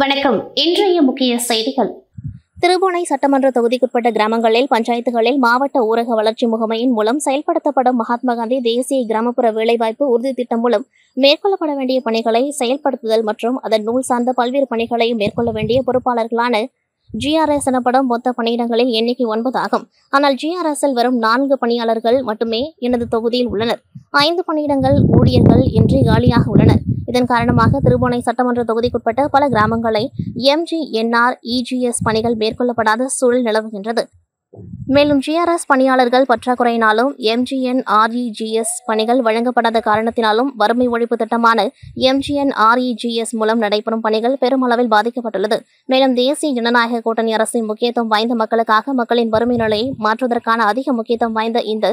வணக்கம். இன்றைய முக்கிய செய்திகள். திருபுவனை சட்டமன்ற தொகுதிக்குட்பட்ட கிராமங்களில் பஞ்சாயத்துகளில் மாவட்ட ஊரக வளர்ச்சி முகமையின் மூலம் செயல்படுத்தப்படும் மகாத்மா காந்தி தேசிய கிராமப்புற வேலைவாய்ப்பு உறுதி திட்டம் மூலம் மேற்கொள்ளப்பட வேண்டிய பணிகளை செயல்படுத்துதல் மற்றும் அதன் நூல் சார்ந்த பல்வேறு பணிகளை மேற்கொள்ள வேண்டிய பொறுப்பாளர்களான GRS எனப்படும் மொத்த பணியிடங்களின் எண்ணிக்கை 9 ஆகும். ஆனால் GRSல் வரும் 4 பணியாளர்கள் மட்டுமே எனது தொகுதியில் உள்ளனர். 5 பணியிடங்கள் ஊழியர்கள் இன்றி காலியாக உள்ளனர். இதன் காரணமாக திருபுவனை சட்டமன்ற தொகுதிக்குட்பட்ட பல கிராமங்களை MGNREGS பணிகள் மேற்கொள்ளப்படாத சூழல் நிலவுகின்றது. மேலும் GRS பணியாளர்கள் பற்றாக்குறையினாலும் MGNREGS பணிகள் வழங்கப்படாத காரணத்தினாலும் வறுமை ஒழிப்பு திட்டமான MGNREGS மூலம் நடைபெறும் பணிகள் பெருமளவில் பாதிக்கப்பட்டுள்ளது. மேலும் தேசிய ஜனநாயக கூட்டணி அரசின் முக்கியத்துவம் வாய்ந்த மக்களுக்காக மக்களின் வறுமை நிலையை மாற்றுவதற்கான அதிக முக்கியத்துவம் வாய்ந்த இந்த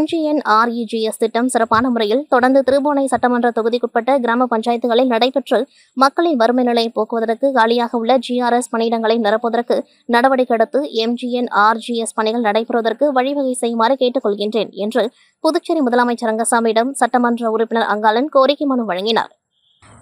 MGNREGS திட்டம் சிறப்பான முறையில் தொடர்ந்து திருபுவனை சட்டமன்ற தொகுதிக்குட்பட்ட கிராம பஞ்சாயத்துகளில் நடைபெற்று மக்களின் வறுமை நிலையை போக்குவதற்கு காலியாக உள்ள GRS பணியிடங்களை நிரப்புவதற்கு நடவடிக்கை எடுத்து MGNREGS பணிகள் நடைபெறுவதற்கு வழிவகை செய்யுமாறு கேட்டுக் கொள்கின்றேன் என்று புதுச்சேரி முதலமைச்சர் ரங்கசாமியிடம் சட்டமன்ற உறுப்பினர் அங்காளன் கோரிக்கை மனு வழங்கினார்.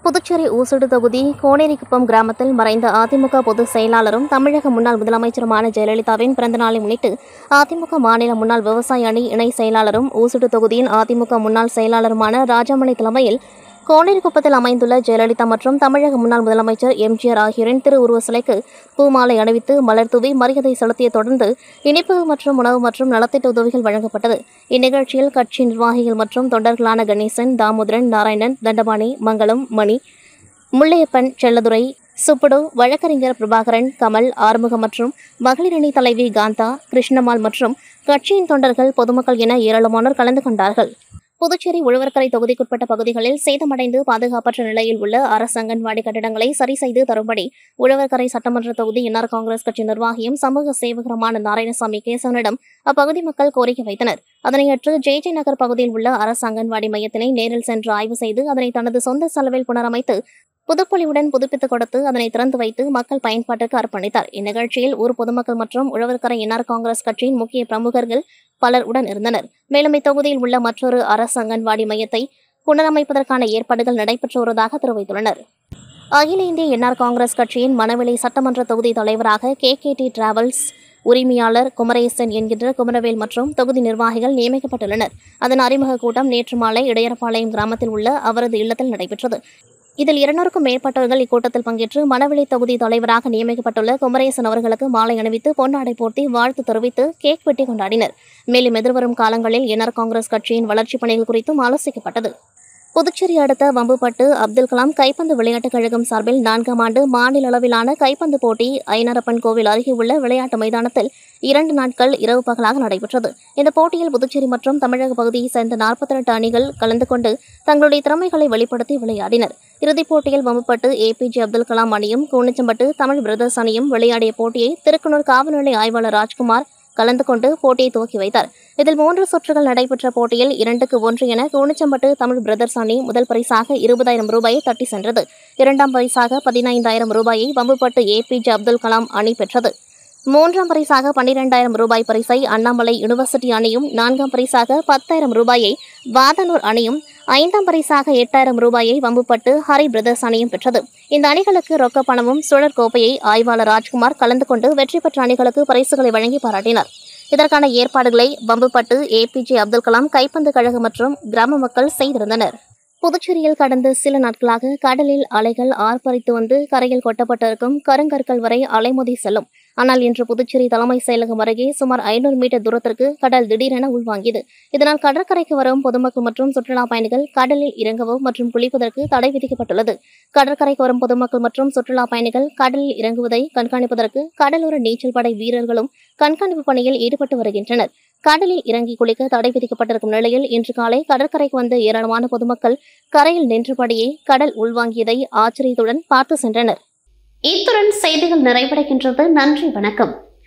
புதுச்சேரி ஊசுடு தொகுதி கோனேரிக்குப்பம் கிராமத்தில் மறைந்த அதிமுக பொதுச் செயலாளரும் தமிழக முன்னாள் முதலமைச்சருமான ஜெயலலிதாவின் பிறந்தநாளை முன்னிட்டு அதிமுக மாநில முன்னாள் விவசாய அணி இணை செயலாளரும் ஊசுடு தொகுதியின் அதிமுக முன்னாள் செயலாளருமான ராஜாமணி தலைமையில் கோனேரிக்குப்பத்தில் அமைந்துள்ள ஜெயலலிதா மற்றும் தமிழக முன்னாள் முதலமைச்சர் MGR ஆகியோரின் திருவுருவ சிலைக்கு பூமாலை அணிவித்து மலர் தூவி மரியாதை செலுத்திய தொடர்ந்து இனிப்பு மற்றும் உணவு மற்றும் நலத்திட்ட உதவிகள் வழங்கப்பட்டது. இந்நிகழ்ச்சியில் கட்சி நிர்வாகிகள் மற்றும் தொண்டர்களான கணேசன், தாமோதரன், நாராயணன், தண்டபாணி, மங்களம், மணி, முள்ளையப்பன், செல்லதுரை, சுப்புடு, வழக்கறிஞர் பிரபாகரன், கமல், ஆறுமுகம் மற்றும் மகளிரணி தலைவி காந்தா, கிருஷ்ணம்மாள் மற்றும் கட்சியின் தொண்டர்கள், பொதுமக்கள் என ஏராளமானோர் கலந்து கொண்டார்கள். புதுச்சேரி உழவர்கரை தொகுதிக்குட்பட்ட பகுதிகளில் சேதமடைந்து பாதுகாப்பற்ற நிலையில் உள்ள அரசு அங்கன்வாடி கட்டிடங்களை சரி செய்து தரும்படி உழவர்கரை சட்டமன்ற தொகுதி NR காங்கிரஸ் கட்சி நிர்வாகியும் சமூக சேவகருமான நாராயணசாமி கேசவனிடம் அப்பகுதி மக்கள் கோரிக்கை வைத்தனர். அதனையடுத்து JJ நகர் பகுதியில் உள்ள அரசு அங்கன்வாடி மையத்தினை நேரில் சென்று ஆய்வு செய்து அதனை தனது சொந்த செலவில் புனரமைத்து புதுப்பொலிவுடன் புதுப்பித்துக் கொடுத்து அதனை திறந்து வைத்து மக்கள் பயன்பாட்டிற்கு அர்ப்பணித்தார். இந்நிகழ்ச்சியில் ஊர் பொதுமக்கள் மற்றும் உழவர்கரை NR காங்கிரஸ் கட்சியின் முக்கிய பிரமுகர்கள் பலர் உடன் இருந்தனர். மேலும் இத்தொகுதியில் உள்ள மற்றொரு அரசு அங்கன்வாடி மையத்தை புனரமைப்பதற்கான ஏற்பாடுகள் நடைபெற்று வருவதாக தெரிவித்துள்ளனர். அகில இந்திய NR காங்கிரஸ் கட்சியின் மணவெளி சட்டமன்ற தொகுதி தலைவராக KKT டிராவல்ஸ் உரிமையாளர் குமரேசன் என்கின்ற குமரவேல் மற்றும் தொகுதி நிர்வாகிகள் நியமிக்கப்பட்டுள்ளனர். அதன் அறிமுக கூட்டம் நேற்று மாலை இடையரபாளையம் கிராமத்தில் உள்ள அவரது இல்லத்தில் நடைபெற்றது. இதில் 200க்கும் மேற்பட்டவர்கள் இக்கூட்டத்தில் பங்கேற்று மணவெளி தொகுதி தலைவராக நியமிக்கப்பட்டுள்ள குமரேசன் அவர்களுக்கு மாலை அணிவித்து பொன்னாடை போர்த்தி வாழ்த்து தெரிவித்து கேக் வெட்டி கொண்டாடினர். மேலும் எதிர்வரும் காலங்களில் NR காங்கிரஸ் கட்சியின் வளர்ச்சிப் பணிகள் குறித்தும் ஆலோசிக்கப்பட்டது. புதுச்சேரி அடுத்த வம்புப்பட்டு அப்துல் கலாம் கைப்பந்து விளையாட்டுக் கழகம் சார்பில் 4ஆம் ஆண்டு மாநில அளவிலான கைப்பந்து போட்டி ஐனாரப்பன் கோவில் அருகே உள்ள விளையாட்டு மைதானத்தில் 2 நாட்கள் இரவு பகலாக நடைபெற்றது. இந்த போட்டியில் புதுச்சேரி மற்றும் தமிழக பகுதியைச் சேர்ந்த 42 அணிகள் கலந்து கொண்டு தங்களுடைய திறமைகளை வெளிப்படுத்தி விளையாடினர். இறுதிப் போட்டியில் வம்புப்பட்டு APJ அப்துல் கலாம் அணியும் கூனிச்சம்பட்டு தமிழ் பிரதர்ஸ் அணியும் விளையாடிய போட்டியை திருக்குனூர் காவல் நிலைய ஆய்வாளர் ராஜ்குமார் கலந்து கொண்டு போட்டியை துவக்கி வைத்தார். இதில் 3 சுற்றுகள் நடைபெற்ற போட்டியில் 2-1 என கூனிச்சம்பட்டு தமிழ் பிரதர்ஸ் அணி முதல் பரிசாக 20,000 ரூபாயை தட்டி சென்றது. 2ஆம் பரிசாக 15,000 ரூபாயை வம்புப்பட்டு APJ அப்துல் கலாம் அணி பெற்றது. 3ஆம் பரிசாக 12,000 ரூபாய் பரிசை அண்ணாமலை யூனிவர்சிட்டி அணியும், 4ஆம் பரிசாக 10,000 ரூபாயை வாதனூர் அணியும், 5ஆம் பரிசாக 8,000 ரூபாயை வம்புப்பட்டு ஹரி பிரதர்ஸ் அணியும் பெற்றது. இந்த அணிகளுக்கு ரொக்க பணமும் சுழற் கோப்பையை ஆய்வாளர் ராஜ்குமார் கலந்து கொண்டு வெற்றி பெற்ற அணிகளுக்கு பரிசுகளை வழங்கி பாராட்டினார். இதற்கான ஏற்பாடுகளை வம்புப்பட்டு APJ அப்துல் கலாம் கைப்பந்து கழகம் மற்றும் கிராம மக்கள் செய்திருந்தனர். புதுச்சேரியில் கடந்த சில நாட்களாக கடலில் அலைகள் ஆர்ப்பரித்து வந்து கரையில் கொட்டப்பட்டிருக்கும் கருங்கற்கள் வரை அலைமோதி செல்லும். ஆனால் இன்று புதுச்சேரி தலைமை செயலகம் அருகே சுமார் 500 மீட்டர் தூரத்திற்கு கடல் திடீரென உள்வாங்கியது. இதனால் கடற்கரைக்கு வரும் பொதுமக்கள் மற்றும் சுற்றுலா பயணிகள் கடலில் இறங்கவோ மற்றும் குளிப்பதற்கு தடை விதிக்கப்பட்டுள்ளது. கடற்கரைக்கு வரும் பொதுமக்கள் மற்றும் சுற்றுலா பயணிகள் கடலில் இறங்குவதை கண்காணிப்பதற்கு கடலோர நீச்சல் படை வீரர்களும் கண்காணிப்பு பணியில் ஈடுபட்டு வருகின்றனர். கடலில் இறங்கி குளிக்க தடை விதிக்கப்பட்டிருக்கும் நிலையில் இன்று காலை கடற்கரைக்கு வந்த ஏராளமான பொதுமக்கள் கரையில் நின்றபடியே கடல் உள்வாங்கியதை ஆச்சரியத்துடன் பார்த்து சென்றனர். இத்துடன் செய்திகள் நிறைவடைகின்றது. நன்றி, வணக்கம்.